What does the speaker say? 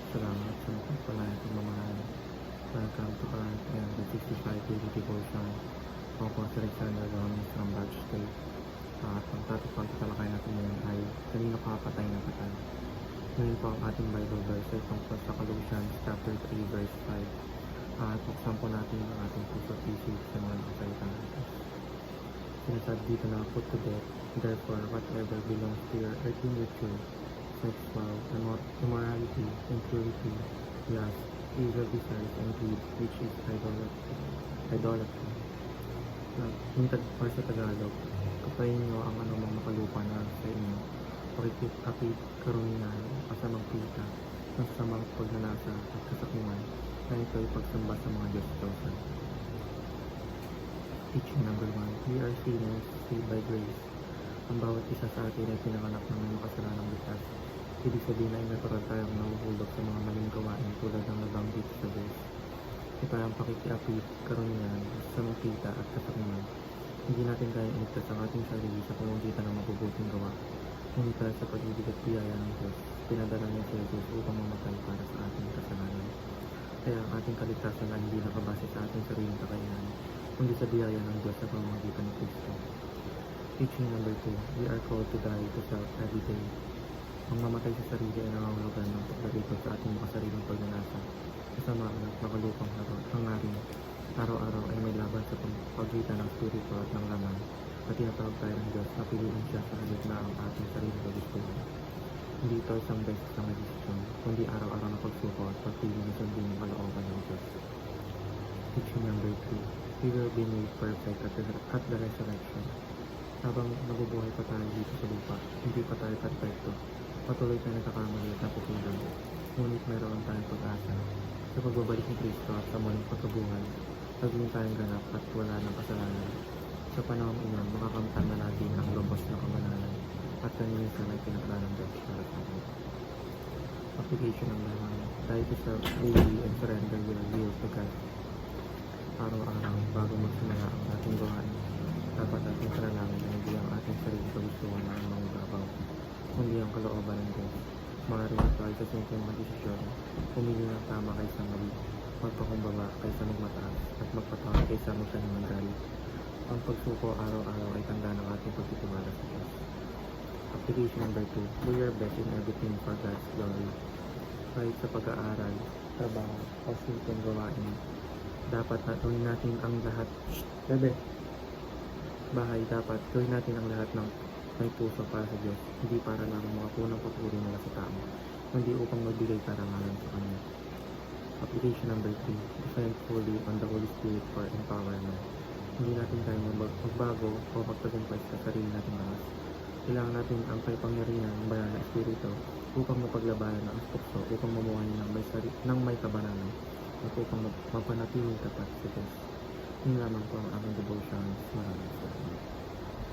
Salamat sa mapagpalayang pagmamahal. Welcome to our 365 daily devotion. Ako po si Alexander Gomez from Batch State. At ang topic pang tatalakay natin ngayon ay kanino kapatay na patay. Ngayon po ang ating Bible verse ay tungkol sa Colossians chapter 3 verse 5. At buksan po natin ang ating puso at isip sa mga nakasalitan natin. Sinasabi dito na put to death, therefore whatever belongs to your earthly nature, sexual, immorality, impurity, lust, evil desires, and greed, which is idolatry. Or sa Tagalog, kapayin nyo ang anumang makalupa na sa inyo, pakikipapit, karunihan, kasamang pita, kasamang pagnanasa at kasakiman, na ito'y pagsamba sa mga Diyos-Diyosan. Teaching number 1, we are sinners saved by grace. Ang bawat isa sa atin ay pinanganak ng may makasalanang likas. Ibig sabihin ay natural tayong nahuhulog sa mga maling gawain tulad ng nabanggit sa verse. Ito ay ang pakikiapit, karunihan, samangkita at kasakiman. Hindi natin kayang iligtas ang ating sarili sa pamamagitan ng mabubuting gawa. Ngunit dahil sa pag-ibig at biyaya ng Diyos, pinadala niya si Jesus upang mamatay para sa ating kasalanan. Kaya ang ating kaligtasan ay hindi nakabase sa ating sariling kakayahan, kundi sa biyaya ng Diyos sa pamamagitan ng Kristo. Teaching number 2, we are called to die to self every day. Ang mamatay sa sarili ay nangangahulugan ng paglarikot sa ating makasariling pagnanasa, kasamaan at makalupang hangarin. Araw-araw ay may laban sa pagitan ng spirito at ng laman, at tinatawag tayo ng Diyos na piliin siya sa na ang ating sariling kagustuhan. Hindi ito isang beses na desisyon, kundi araw-araw na pagsuko at pagpili na sundin ang kalooban ng Diyos. Teaching number 3, we will be made perfect at the resurrection. Habang nabubuhay pa tayo dito sa lupa, hindi pa tayo perfecto. Patuloy tayo nagkakamali at napupunan. Ngunit meron tayong pag-asa. Sa pagbabalik ni Kristo at sa muling pagkabuhay, gagawin tayong ganap at wala ng kasalanan. Sa panahon iyon, makakamtan na natin ang lubos na kamalanan at kaninisan ay pinakala ng Diyos para sa atin. Application ng laman. Die to self daily and surrender your will to God. Araw-araw, bago magsimula ang ating gawain, dapat ating panalangin na hindi ang ating sarili kagustuhan na ang mga babaw, kundi ang kalooban ng Diyos. Maaaring ito ay sa simpleng mga desisyon, pumili ng tama kaysa mali, magpakumbaba kaysa magmataas, at magpatawad kaysa magtanim ng galit. Ang pagsuko araw-araw ay tanda ng ating pagtitiwala sa Diyos. Application number 2, do your best in everything for God's glory. Kahit sa pag-aaral, trabaho, o simpleng gawain, dapat gawin natin ang lahat. Dapat gawin natin ang lahat ng may puso para sa Diyos, hindi para lamang mga punang papuri nila sa tao, kundi upang magbigay karangalan sa Kanya. Application number 3, depend fully on the Holy Spirit for empowerment. Hindi natin tayo magbago o magtagumpay sa sarili nating lakas. Kailangan natin ang kaipangyarihan ng banal na Espiritu upang mapaglabanan ang tukso, upang mamuhay ng may kabanalan, at upang mapanatiling tapat sa Diyos. Yun lamang po ang aming devotion. Maraming salamat.